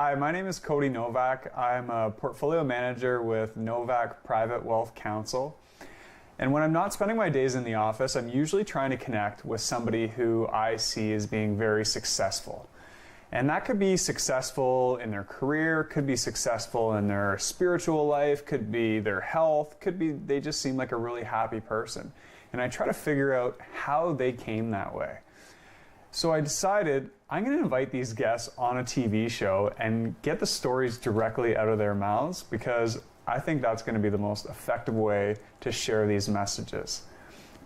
Hi, my name is Cody Novak. I'm a portfolio manager with Novak Private Wealth Counsel. And when I'm not spending my days in the office, I'm usually trying to connect with somebody who I see as being very successful. And that could be successful in their career, could be successful in their spiritual life, could be their health, could be they just seem like a really happy person. And I try to figure out how they came that way. So I decided I'm going to invite these guests on a TV show and get the stories directly out of their mouths, because I think that's going to be the most effective way to share these messages.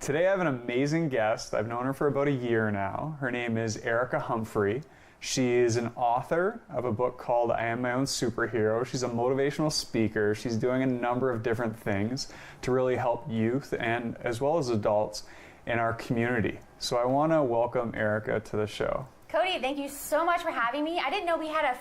Today I have an amazing guest. I've known her for about a year now. Her name is Erica Humphrey. She is an author of a book called I Am My Own Superhero. She's a motivational speaker. She's doing a number of different things to really help youth and as well as adults in our community. So I want to welcome Erica to the show. Cody, thank you so much for having me. I didn't know we had a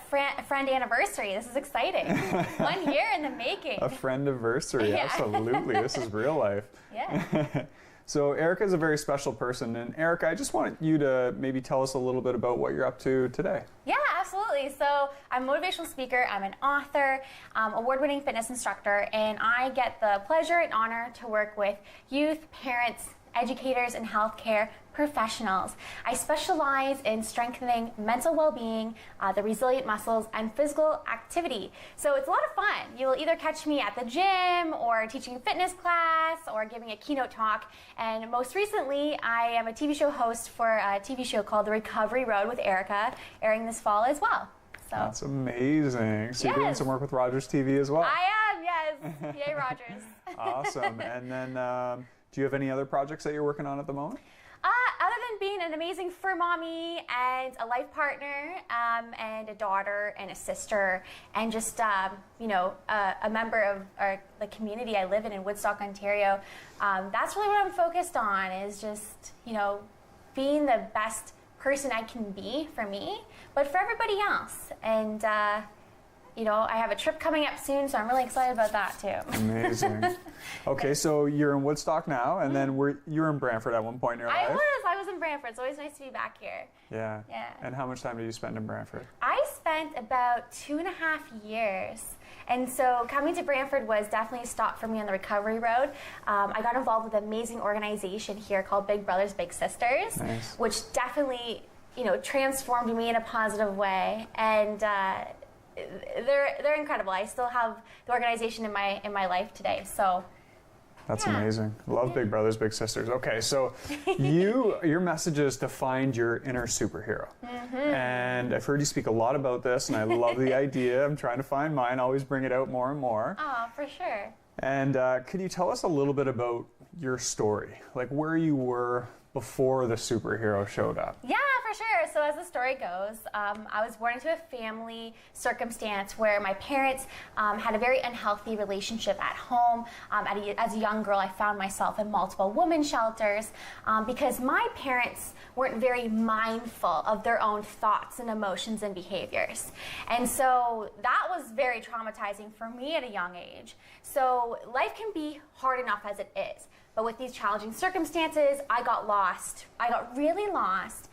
friend anniversary. This is exciting. 1 year in the making. A friend anniversary, yeah. Absolutely. This is real life. Yeah. So Erica is a very special person. And Erica, I just want you to maybe tell us a little bit about what you're up to today. Yeah, absolutely. So I'm a motivational speaker. I'm an author, award-winning fitness instructor, and I get the pleasure and honor to work with youth, parents, educators, and healthcare professionals. I specialize in strengthening mental well-being, the resilient muscles, and physical activity. So it's a lot of fun. You'll either catch me at the gym or teaching a fitness class or giving a keynote talk. And most recently, I am a TV show host for a TV show called The Recovery Road with Erica, airing this fall as well. So that's amazing. So you're doing some work with Rogers TV as well? I am, yes. Yay, Rogers. Awesome. And then do you have any other projects that you're working on at the moment? Other than being an amazing fur mommy and a life partner and a daughter and a sister and just, a member of the community I live in Woodstock, Ontario, that's really what I'm focused on, is just, being the best person I can be for me, but for everybody else. And, I have a trip coming up soon, so I'm really excited about that too. Amazing. Okay, so you're in Woodstock now, and then you were in Brantford at one point in your life? I was in Brantford. It's always nice to be back here. Yeah. And how much time did you spend in Brantford? I spent about 2.5 years. And so coming to Brantford was definitely a stop for me on the recovery road. I got involved with an amazing organization here called Big Brothers Big Sisters, nice. Which definitely, transformed me in a positive way. And they're incredible. I still have the organization in my life today. So that's amazing. Love Big Brothers Big Sisters. Okay, so your message is to find your inner superhero. Mm-hmm. And I've heard you speak a lot about this, and I love the idea. I'm trying to find mine. Always bring it out more and more. Oh, for sure. And could you tell us a little bit about your story, like where you were before the superhero showed up? Yeah, for sure. So as the story goes, I was born into a family circumstance where my parents had a very unhealthy relationship at home. As a young girl, I found myself in multiple women's shelters because my parents weren't very mindful of their own thoughts and emotions and behaviors. And so that was very traumatizing for me at a young age. So life can be hard enough as it is. But with these challenging circumstances, I got lost. I got really lost.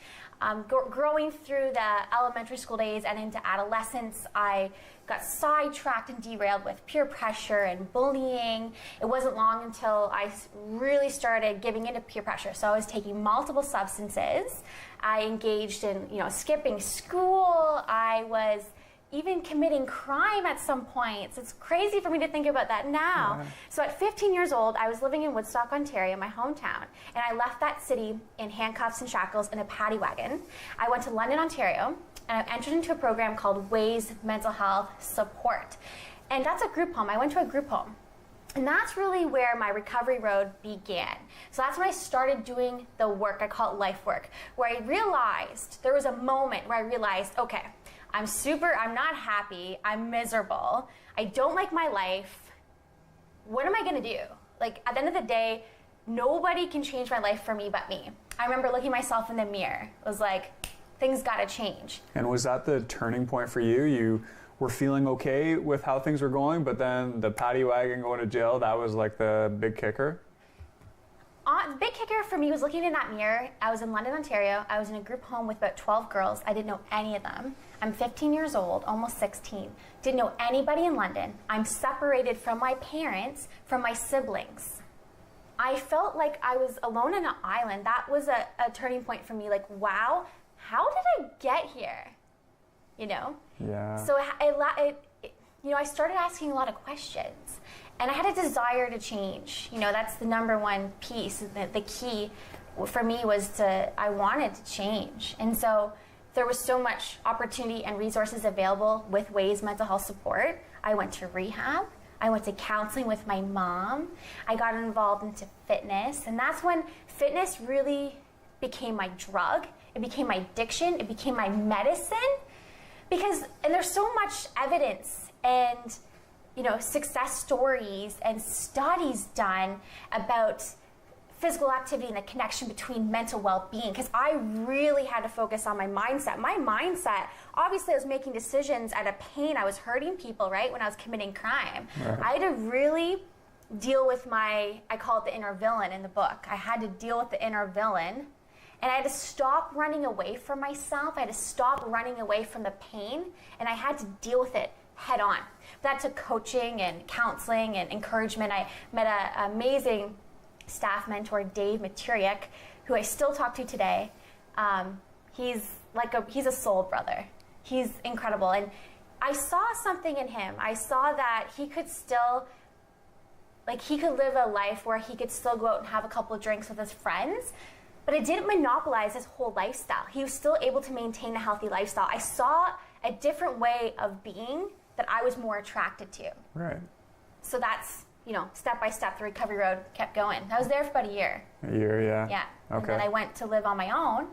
Growing through the elementary school days and into adolescence, I got sidetracked and derailed with peer pressure and bullying. It wasn't long until I really started giving into peer pressure. So I was taking multiple substances. I engaged in, skipping school. I was even committing crime at some points. It's crazy for me to think about that now. Yeah. So at 15 years old, I was living in Woodstock, Ontario, my hometown, and I left that city in handcuffs and shackles in a paddy wagon. I went to London, Ontario, and I entered into a program called Ways Mental Health Support. And that's a group home. I went to a group home. And that's really where my recovery road began. So that's when I started doing the work, I call it life work, where I realized, there was a moment where I realized, okay, I'm not happy, I'm miserable, I don't like my life, what am I gonna do? Like, at the end of the day, nobody can change my life for me but me. I remember looking myself in the mirror. It was like, things gotta change. And was that the turning point for you? You were feeling okay with how things were going, but then the paddy wagon going to jail, that was like the big kicker? The big kicker for me was looking in that mirror. I was in London, Ontario. I was in a group home with about 12 girls. I didn't know any of them. I'm 15 years old, almost 16. Didn't know anybody in London. I'm separated from my parents, from my siblings. I felt like I was alone on an island. That was a turning point for me. Like, wow, how did I get here? You know? Yeah. So I started asking a lot of questions, and I had a desire to change. You know, that's the number one piece. The key for me was I wanted to change. And so there was so much opportunity and resources available with Ways mental health support. I went to rehab. I went to counseling with my mom. I got involved into fitness, and that's when fitness really became my drug. It became my addiction. It became my medicine. And there's so much evidence and, you know, success stories and studies done about physical activity and the connection between mental well-being, because I really had to focus on my mindset. My mindset, obviously I was making decisions out of pain. I was hurting people, right, when I was committing crime. Right. I had to really deal with I call it the inner villain in the book. I had to deal with the inner villain, and I had to stop running away from myself. I had to stop running away from the pain, and I had to deal with it head on. That took coaching and counseling and encouragement. I met an amazing staff mentor, Dave Maturiak, who I still talk to today. He's a soul brother. He's incredible. And I saw something in him. I saw that he could still, he could live a life where he could still go out and have a couple of drinks with his friends, but it didn't monopolize his whole lifestyle. He was still able to maintain a healthy lifestyle. I saw a different way of being that I was more attracted to. Right. So that's, step by step, the recovery road kept going. I was there for about a year. A year, yeah. Yeah. Okay. And then I went to live on my own.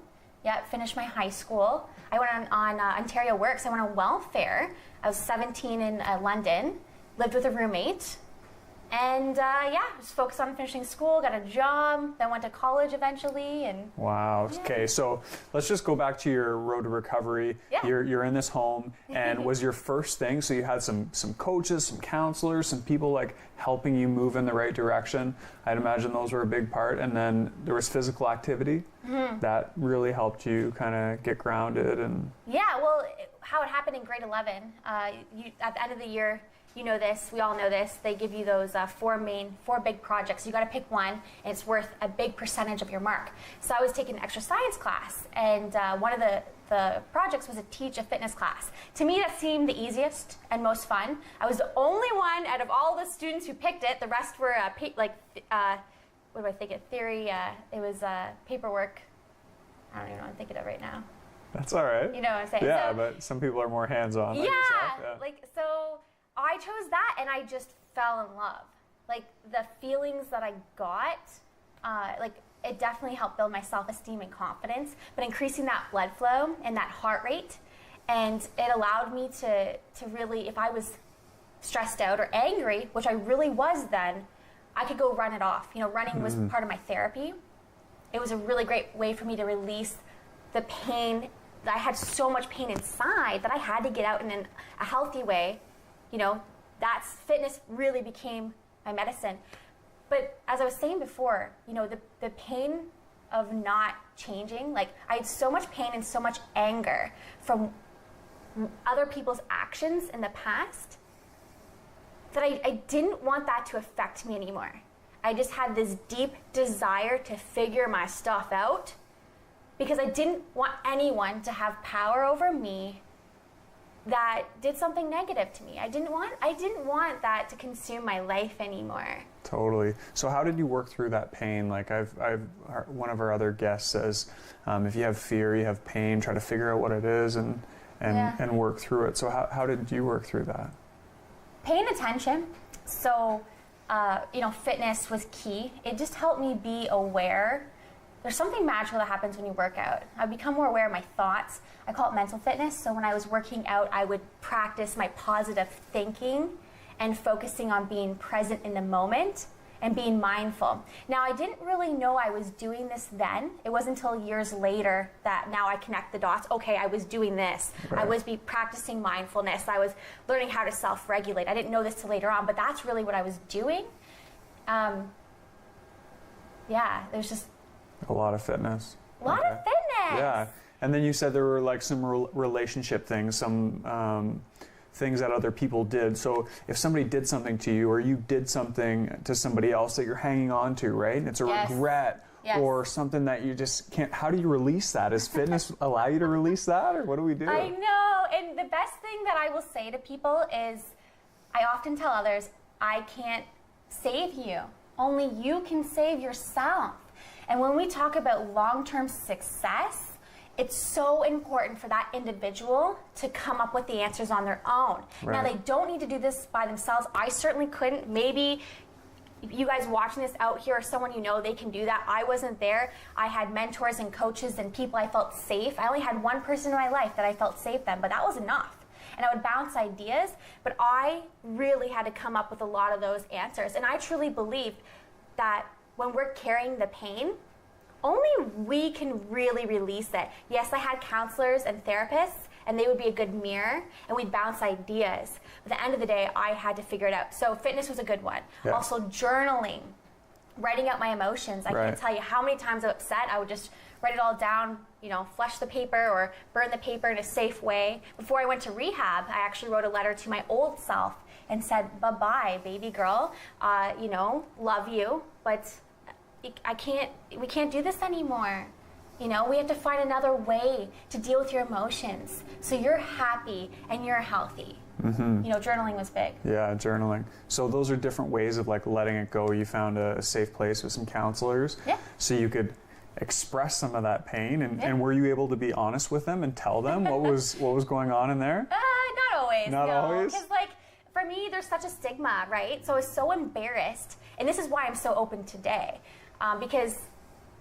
Yeah, finished my high school. I went on Ontario Works. I went on welfare. I was 17 in London, lived with a roommate. And just focused on finishing school, got a job, then went to college eventually. And wow. yeah. Okay, so let's just go back to your road to recovery. Yeah. You're in this home, and was your first thing, so you had some coaches, some counselors, some people helping you move in the right direction. I'd imagine those were a big part. And then there was physical activity that really helped you kind of get grounded. And yeah, well, how it happened in grade 11, at the end of the year, you know this, we all know this, they give you those four big projects. You got to pick one, and it's worth a big percentage of your mark. So I was taking an extra science class, and one of the projects was to teach a fitness class. To me, that seemed the easiest and most fun. I was the only one out of all the students who picked it. The rest were what do I think of? Theory, it was paperwork. I don't even know what I'm thinking of right now. that's all right. You know what I'm saying? Yeah, So, but some people are more hands-on. So I chose that, and I just fell in love. The feelings that I got, it definitely helped build my self-esteem and confidence, but increasing that blood flow and that heart rate, and it allowed me to really, if I was stressed out or angry, which I really was then, I could go run it off. Running was part of my therapy. It was a really great way for me to release the pain. I had so much pain inside that I had to get out in a healthy way. Fitness really became my medicine. But as I was saying before, the pain of not changing, I had so much pain and so much anger from other people's actions in the past that I didn't want that to affect me anymore. I just had this deep desire to figure my stuff out because I didn't want anyone to have power over me that did something negative to me. I didn't want that to consume my life anymore. Totally. So how did you work through that pain? One of our other guests says, if you have fear, you have pain, try to figure out what it is and work through it. So how did you work through that? Paying attention. So, fitness was key. It just helped me be aware. There's something magical that happens when you work out. I've become more aware of my thoughts. I call it mental fitness. So when I was working out, I would practice my positive thinking and focusing on being present in the moment and being mindful. Now, I didn't really know I was doing this then. It wasn't until years later that now I connect the dots. Okay, I was doing this. Right. I was practicing mindfulness. I was learning how to self-regulate. I didn't know this till later on, but that's really what I was doing. There's just a lot of fitness. A lot of fitness. Yeah. And then you said there were like some relationship things, some things that other people did. So if somebody did something to you or you did something to somebody else that you're hanging on to, right? And it's a regret or something that you just can't, how do you release that? Does fitness allow you to release that, or what do we do? I know, and the best thing that I will say to people is, I often tell others, I can't save you. Only you can save yourself. And when we talk about long-term success, it's so important for that individual to come up with the answers on their own. Right. Now, they don't need to do this by themselves. I certainly couldn't. Maybe you guys watching this out here, or someone you know, they can do that. I wasn't there. I had mentors and coaches and people I felt safe. I only had one person in my life that I felt safe then, but that was enough. And I would bounce ideas, but I really had to come up with a lot of those answers. And I truly believe that when we're carrying the pain, only we can really release it. Yes, I had counselors and therapists, and they would be a good mirror, and we'd bounce ideas. But at the end of the day, I had to figure it out. So fitness was a good one. Yeah. Also journaling, writing out my emotions. I can't tell you how many times I was upset. I would just write it all down, you know, flush the paper or burn the paper in a safe way. Before I went to rehab, I actually wrote a letter to my old self and said, bye-bye, baby girl. You know, love you, but we can't do this anymore. You know, we have to find another way to deal with your emotions so you're happy and you're healthy. Mm-hmm. You know, journaling was big. Yeah, journaling. So those are different ways of like letting it go. You found a safe place with some counselors. Yeah. So you could express some of that pain, and were you able to be honest with them and tell them what was going on in there? Not always. Not always? Because like, for me, there's such a stigma, right? So I was so embarrassed, and this is why I'm so open today, because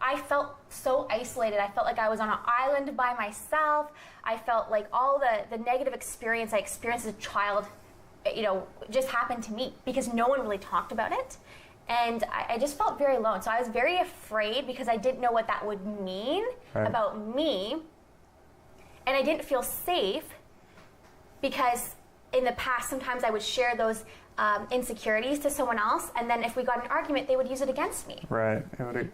I felt so isolated. I felt like I was on an island by myself. I felt like all the negative experience I experienced as a child, you know, just happened to me because no one really talked about it. And I just felt very alone. So I was very afraid because I didn't know what that would mean about me. And I didn't feel safe because in the past, sometimes I would share those insecurities to someone else, and then if we got in an argument, they would use it against me. Right.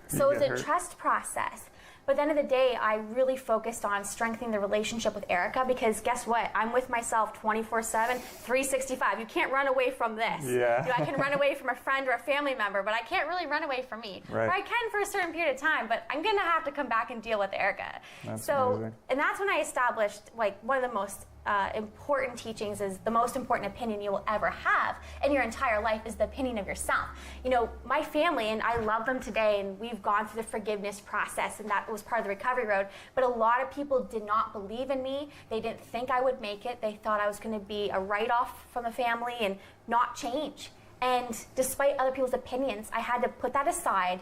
So it's a trust process. But at the end of the day, I really focused on strengthening the relationship with Erica because guess what? I'm with myself 24/7, 365. You can't run away from this. Yeah. You know, I can run away from a friend or a family member, but I can't really run away from me. Right. Or I can for a certain period of time, but I'm going to have to come back and deal with Erica. That's so, amazing. And that's when I established like one of the most important teachings is the most important opinion you will ever have in your entire life is the opinion of yourself. You know, my family, and I love them today, and we've gone through the forgiveness process, and that was part of the recovery road, but a lot of people did not believe in me. They didn't think I would make it. They thought I was going to be a write-off from the family and not change. And despite other people's opinions, I had to put that aside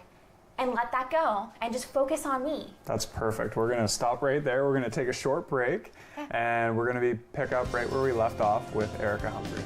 and let that go and just focus on me. That's perfect. We're going to stop right there. We're going to take a short break, and we're going to pick up right where we left off with Erica Humphrey.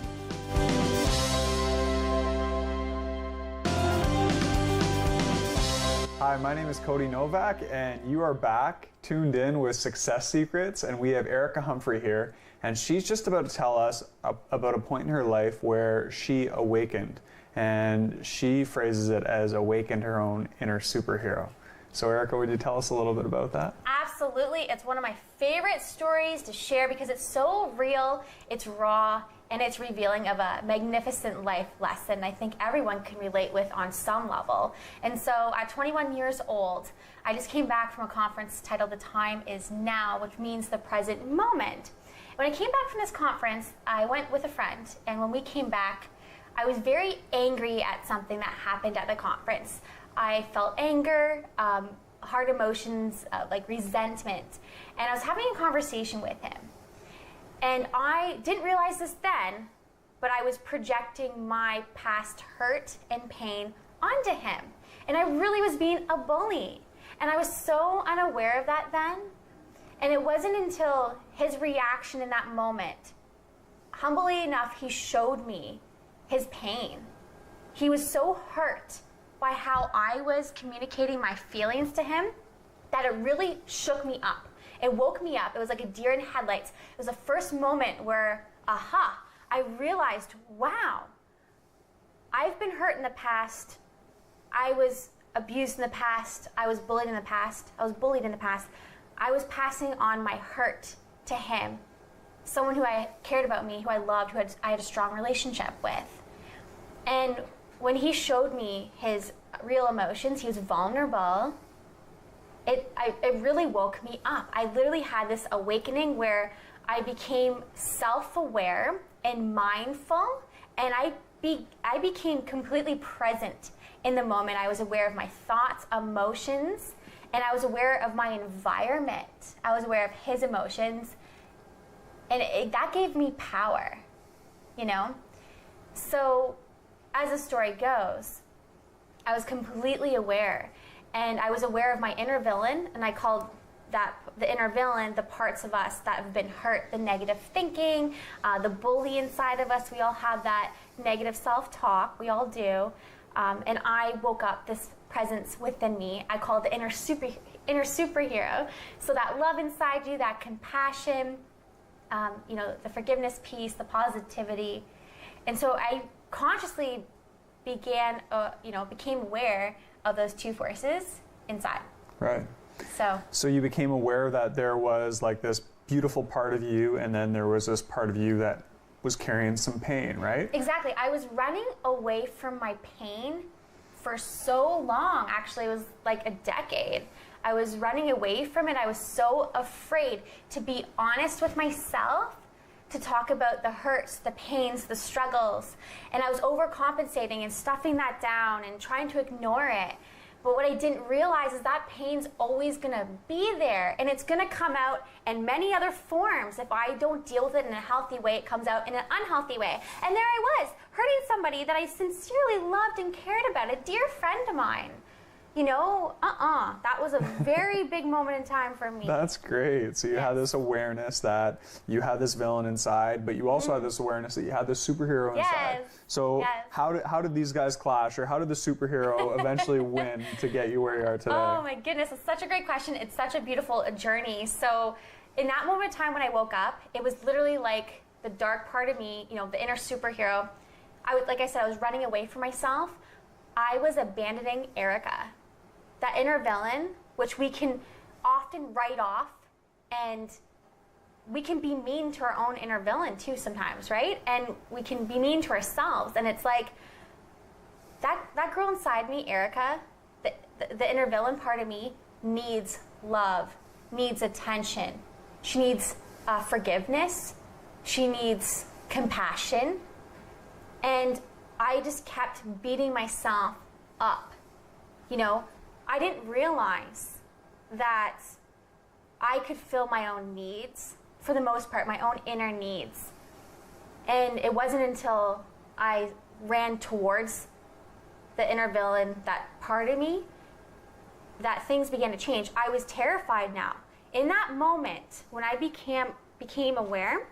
Hi, my name is Cody Novak, and you are back, tuned in with Success Secrets, and we have Erica Humphrey here, and she's just about to tell us about a point in her life where she awakened. And she phrases it as awakened her own inner superhero. So Erica, would you tell us a little bit about that? Absolutely. It's one of my favorite stories to share because it's so real, it's raw, and it's revealing of a magnificent life lesson I think everyone can relate with on some level. And so at 21 years old, I just came back from a conference titled The Time Is Now, which means the present moment. When I came back from this conference, I went with a friend, and when we came back, I was very angry at something that happened at the conference. I felt anger, hard emotions, like resentment, and I was having a conversation with him. And I didn't realize this then, but I was projecting my past hurt and pain onto him. And I really was being a bully. And I was so unaware of that then. And it wasn't until his reaction in that moment, humbly enough, he showed me his pain. He was so hurt by how I was communicating my feelings to him that it really shook me up. It woke me up. It was like a deer in headlights. It was the first moment where, I realized, wow, I've been hurt in the past. I was abused in the past. I was bullied in the past. I was bullied in the past. I was passing on my hurt to him, someone who I cared about me, who I loved, I had a strong relationship with. And when he showed me his real emotions, he was vulnerable, it really woke me up. I literally had this awakening where I became self-aware and mindful, and I became completely present in the moment. I was aware of my thoughts, emotions, and I was aware of my environment. I was aware of his emotions, and that gave me power, you know? So, as the story goes, I was completely aware, and I was aware of my inner villain, and I called that the inner villain the parts of us that have been hurt, the negative thinking, the bully inside of us. We all have that negative self-talk. We all do. And I woke up this presence within me. I call it the inner superhero. So that love inside you, that compassion, the forgiveness piece, the positivity. And so I consciously became aware of those two forces inside. Right. So you became aware that there was like this beautiful part of you, and then there was this part of you that was carrying some pain, right? Exactly. I was running away from my pain for so long. Actually, it was like a decade. I was running away from it. I was so afraid to be honest with myself, to talk about the hurts, the pains, the struggles. And I was overcompensating and stuffing that down and trying to ignore it. But what I didn't realize is that pain's always gonna be there, and it's gonna come out in many other forms. If I don't deal with it in a healthy way, it comes out in an unhealthy way. And there I was, hurting somebody that I sincerely loved and cared about, a dear friend of mine. That was a very big moment in time for me. That's great. So you had this awareness that you had this villain inside, but you also had this awareness that you had this superhero inside. So how did these guys clash, or how did the superhero eventually win to get you where you are today? Oh my goodness, it's such a great question. It's such a beautiful journey. So in that moment in time when I woke up, it was literally like the dark part of me, the inner superhero. Like I said, I was running away from myself. I was abandoning Erica. That inner villain, which we can often write off, and we can be mean to our own inner villain too sometimes, right? And we can be mean to ourselves. And it's like, that girl inside me, Erica, the inner villain part of me, needs love, needs attention. She needs forgiveness. She needs compassion. And I just kept beating myself up. I didn't realize that I could fill my own needs, for the most part, my own inner needs. And it wasn't until I ran towards the inner villain, that part of me, that things began to change. I was terrified now. In that moment, when I became aware,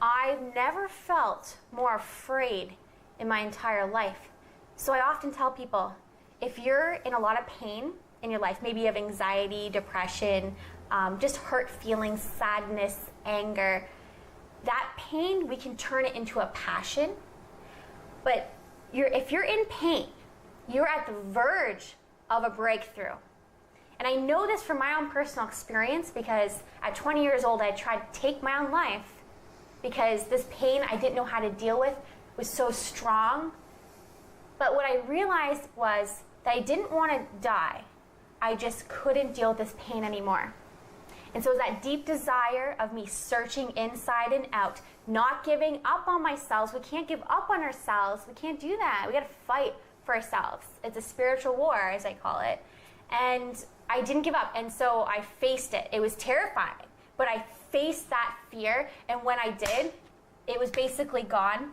I've never felt more afraid in my entire life. So I often tell people, if you're in a lot of pain in your life, maybe you have anxiety, depression, just hurt feelings, sadness, anger, that pain, we can turn it into a passion. But if you're in pain, you're at the verge of a breakthrough. And I know this from my own personal experience, because at 20 years old, I tried to take my own life because this pain I didn't know how to deal with was so strong. But what I realized was that I didn't want to die. I just couldn't deal with this pain anymore. And so it was that deep desire of me searching inside and out, not giving up on myself. We can't give up on ourselves. We can't do that. We got to fight for ourselves. It's a spiritual war, as I call it. And I didn't give up. And so I faced it. It was terrifying. But I faced that fear. And when I did, it was basically gone.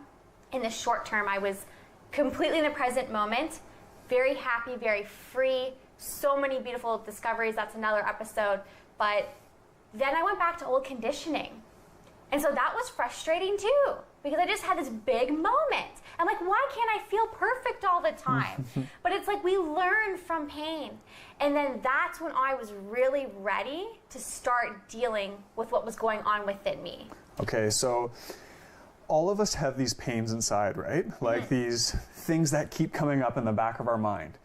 In the short term, I was completely in the present moment, very happy, very free, so many beautiful discoveries. That's another episode. But then I went back to old conditioning. And so that was frustrating too, because I just had this big moment. I'm like, why can't I feel perfect all the time? But it's like we learn from pain. And then that's when I was really ready to start dealing with what was going on within me. Okay, so all of us have these pains inside, right? Like these things that keep coming up in the back of our mind.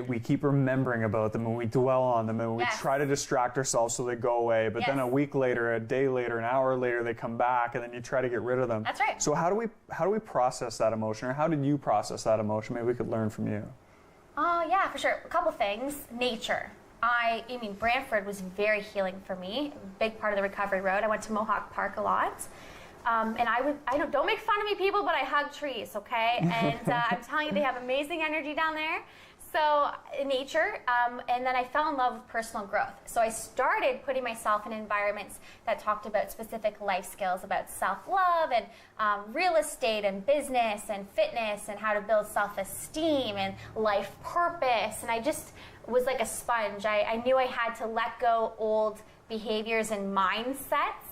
we keep remembering about them and we dwell on them and we try to distract ourselves so they go away. But then a week later, a day later, an hour later, they come back and then you try to get rid of them. That's right. So how do we process that emotion, or how did you process that emotion? Maybe we could learn from you. Yeah, for sure. A couple things. Nature. I mean, Brantford was very healing for me. A big part of the recovery road. I went to Mohawk Park a lot. And don't make fun of me, people, but I hug trees, okay? And I'm telling you, they have amazing energy down there. So nature, and then I fell in love with personal growth. So I started putting myself in environments that talked about specific life skills, about self-love and real estate and business and fitness and how to build self-esteem and life purpose. And I just was like a sponge. I knew I had to let go old behaviors and mindsets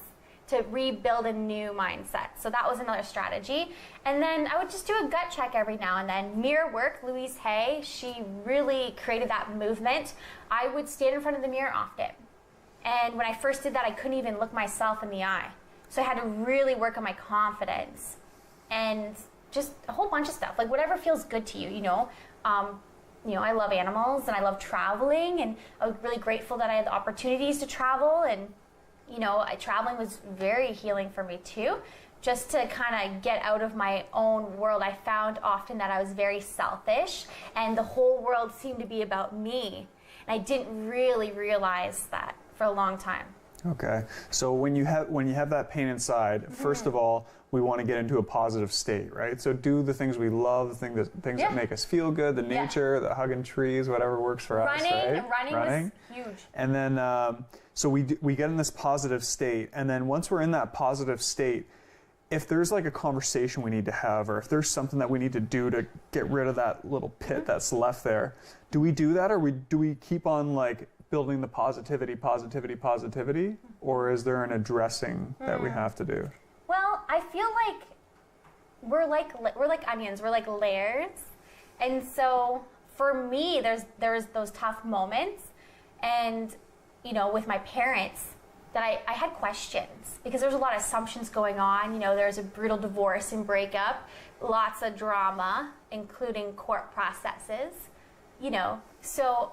to rebuild a new mindset. So that was another strategy. And then I would just do a gut check every now and then. Mirror work, Louise Hay, she really created that movement. I would stand in front of the mirror often. And when I first did that, I couldn't even look myself in the eye. So I had to really work on my confidence and just a whole bunch of stuff, like whatever feels good to you, you know. I love animals and I love traveling, and I was really grateful that I had the opportunities to travel, and traveling was very healing for me too, just to kind of get out of my own world. I found often that I was very selfish and the whole world seemed to be about me. And I didn't really realize that for a long time. Okay, so when you have that pain inside, first of all, we want to get into a positive state, right? So do the things we love, the things that make us feel good, the nature, the hugging trees, whatever works for us, right? Running was huge. And then, so we get in this positive state, and then once we're in that positive state, if there's like a conversation we need to have, or if there's something that we need to do to get rid of that little pit that's left there, do we do that, or do we keep on like building the positivity, or is there an addressing that we have to do? Well, I feel like we're like onions. We're like layers, and so for me, there's those tough moments, and with my parents, that I had questions because there's a lot of assumptions going on. There's a brutal divorce and breakup, lots of drama, including court processes. So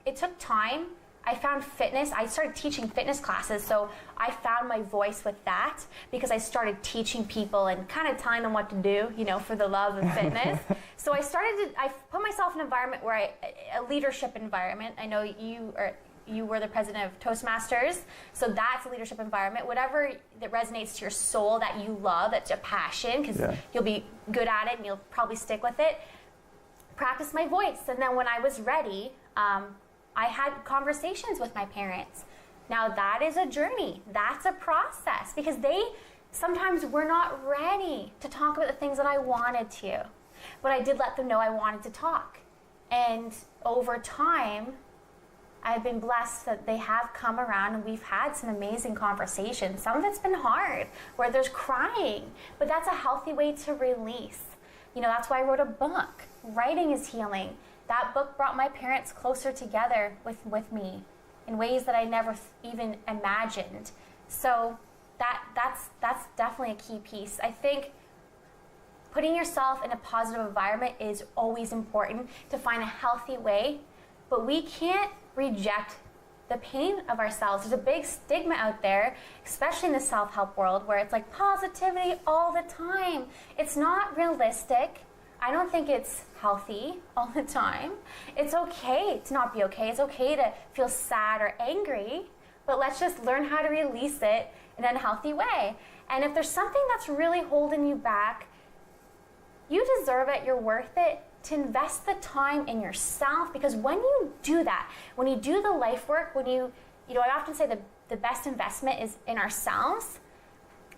it took time. I found fitness. I started teaching fitness classes, so I found my voice with that because I started teaching people and kind of telling them what to do, for the love of fitness. So I put myself in an environment where a leadership environment. I know you were the president of Toastmasters, so that's a leadership environment. Whatever that resonates to your soul, that you love, that's your passion, because you'll be good at it and you'll probably stick with it. Practice my voice, and then when I was ready, I had conversations with my parents. Now that is a journey. That's a process because they sometimes were not ready to talk about the things that I wanted to. But I did let them know I wanted to talk. And over time, I've been blessed that they have come around and we've had some amazing conversations. Some of it's been hard, where there's crying, but that's a healthy way to release. That's why I wrote a book. Writing is healing. That book brought my parents closer together with me in ways that I never even imagined. So that's definitely a key piece. I think putting yourself in a positive environment is always important to find a healthy way, but we can't reject the pain of ourselves. There's a big stigma out there, especially in the self-help world, where it's like positivity all the time. It's not realistic. I don't think it's healthy all the time. It's okay to not be okay. It's okay to feel sad or angry, but let's just learn how to release it in a healthy way. And if there's something that's really holding you back, you deserve it, you're worth it, to invest the time in yourself, because when you do that, when you do the life work, I often say the best investment is in ourselves,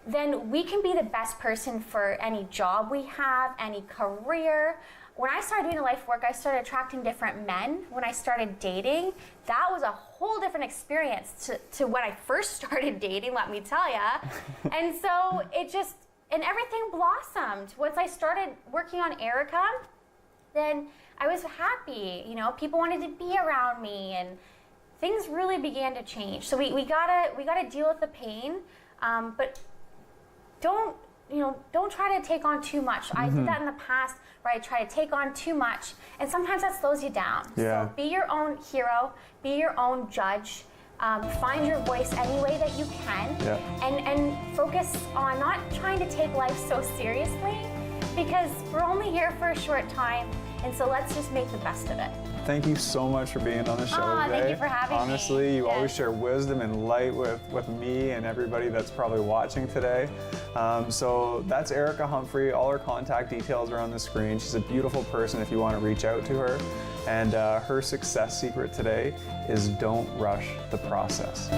then we can be the best person for any job we have, any career. When I started doing the life work, I started attracting different men. When I started dating, that was a whole different experience to when I first started dating, let me tell ya. And so and everything blossomed. Once I started working on Erica, then I was happy. People wanted to be around me, and things really began to change. So we gotta deal with the pain, but don't try to take on too much. I did that in the past where I try to take on too much, and sometimes that slows you down. Yeah. So be your own hero, be your own judge. Find your voice any way that you can, and focus on not trying to take life so seriously, because we're only here for a short time, and so let's just make the best of it. Thank you so much for being on the show today. Thank you for having me. Honestly, you Yes. always share wisdom and light with me and everybody that's probably watching today. So that's Erica Humphrey. All her contact details are on the screen. She's a beautiful person if you want to reach out to her. And her success secret today is don't rush the process.